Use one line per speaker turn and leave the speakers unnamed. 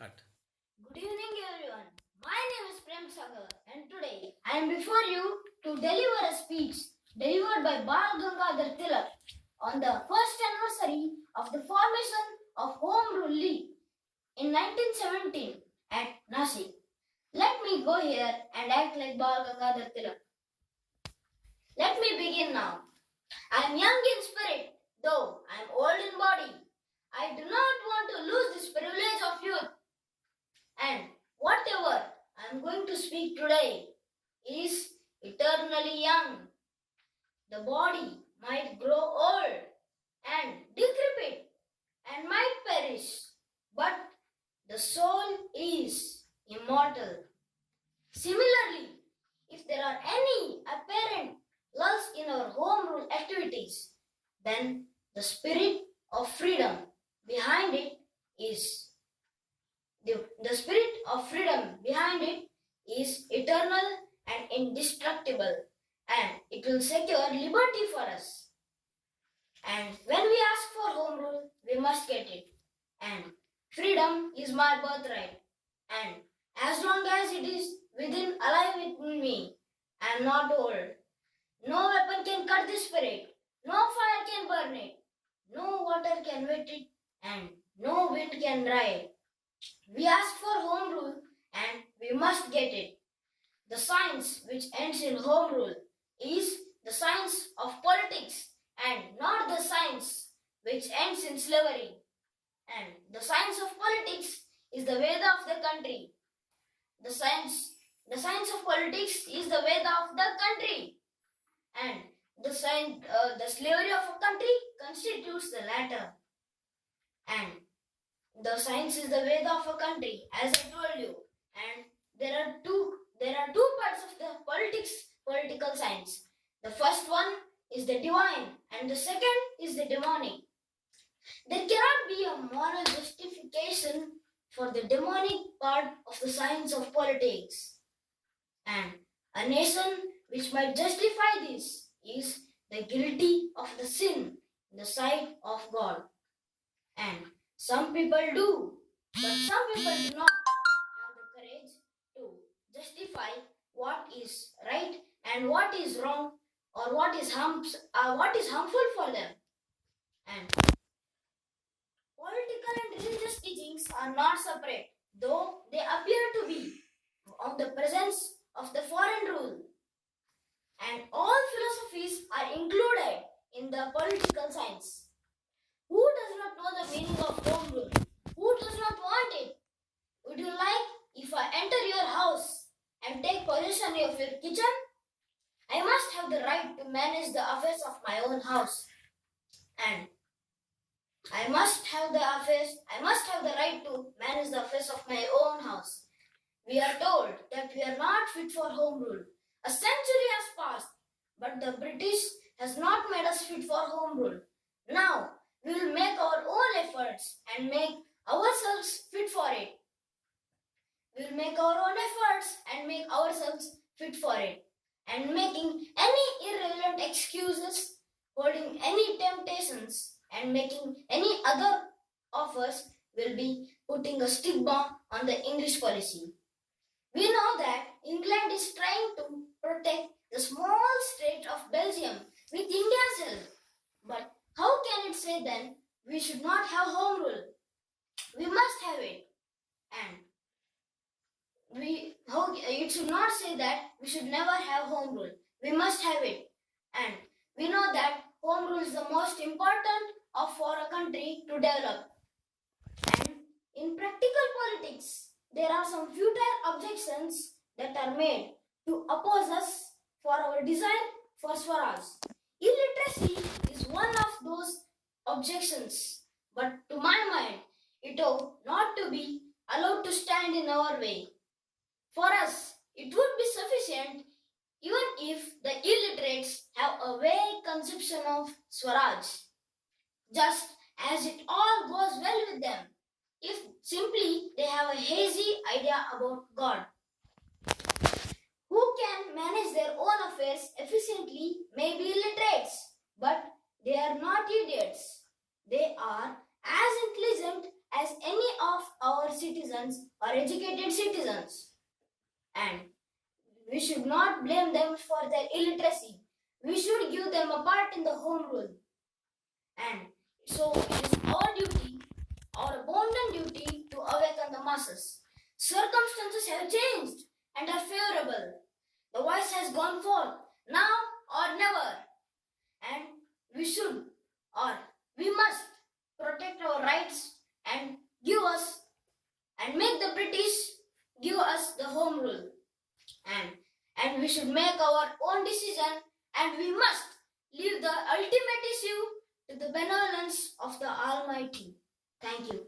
Cut.
Good evening, everyone. My name is Premsagar, and today I am before you to deliver a speech delivered by Balagangadhar Tilal on the first anniversary of the formation of Home Rule League in 1917 at Nasik. Let me go here and act like Balagangadhar Tilal. Let me begin now. I am young in spirit, though I am old in body. I do not want to lose this privilege of youth. And whatever I am going to speak today is eternally young. The body might grow old and decrepit and might perish, but the soul is immortal. Similarly, if there are any apparent lulls in our home rule activities, then the spirit of freedom behind it is the spirit of freedom behind it is eternal and indestructible, and it will secure liberty for us. And when we ask for home rule, we must get it. And freedom is my birthright. And as long as it is alive within me, I am not old. No weapon can cut this spirit. No fire can burn it. No water can wet it. And no wind can dry it. We ask for home rule and we must get it. The science which ends in home rule is the science of politics and not the science which ends in slavery. And the science of politics is the Veda of the country. The science of politics is the Veda of the country. And the slavery of a country constitutes the latter. And the science is the Veda of a country, as I told you. And there are two parts of the political science. The first one is the divine, and the second is the demonic. There cannot be a moral justification for the demonic part of the science of politics. And a nation which might justify this is the guilty of the sin in the sight of God. And some people do, but some people do not have the courage to justify what is right and what is wrong or what is harmful for them. And political and religious teachings are not separate, though they appear to be of the presence of the foreign rule. And all philosophies are included in the political science. Who does not know the meaning of home rule? Who does not want it? Would you like if I enter your house and take possession of your kitchen? I must have the right to manage the affairs of my own house. And I must have the right to manage the affairs of my own house. We are told that we are not fit for home rule. A century has passed, but the British has not made us fit for home rule. Now, we will make our own efforts and make ourselves fit for it. We will make our own efforts and make ourselves fit for it. And making any irrelevant excuses, holding any temptations, and making any other offers will be putting a stigma on the English policy. We know that England is trying to protect the small state of Belgium with India's help. But how can it say then we should not have home rule? We must have it. And it should not say that we should never have home rule. We must have it. And we know that home rule is the most important for a country to develop. And in practical politics, there are some futile objections that are made to oppose us for our desire for Swaraj. Illiteracy is one of those objections, but to my mind, it ought not to be allowed to stand in our way. For us, it would be sufficient even if the illiterates have a vague conception of Swaraj, just as it all goes well with them, if simply they have a hazy idea about God. Who can manage their own affairs efficiently may be illiterates, but they are not idiots. They are as intelligent as any of our citizens. citizens or educated citizens. And we should not blame them for their illiteracy. We should give them a part in the home rule. And so it is our duty, our bounden duty, to awaken the masses. Circumstances have changed and are favorable. The voice has gone forth, now or never. And we should or we must protect our rights and give us and make the British give us the home rule. And we should make our own decision, and we must leave the ultimate issue to the benevolence of the Almighty. Thank you.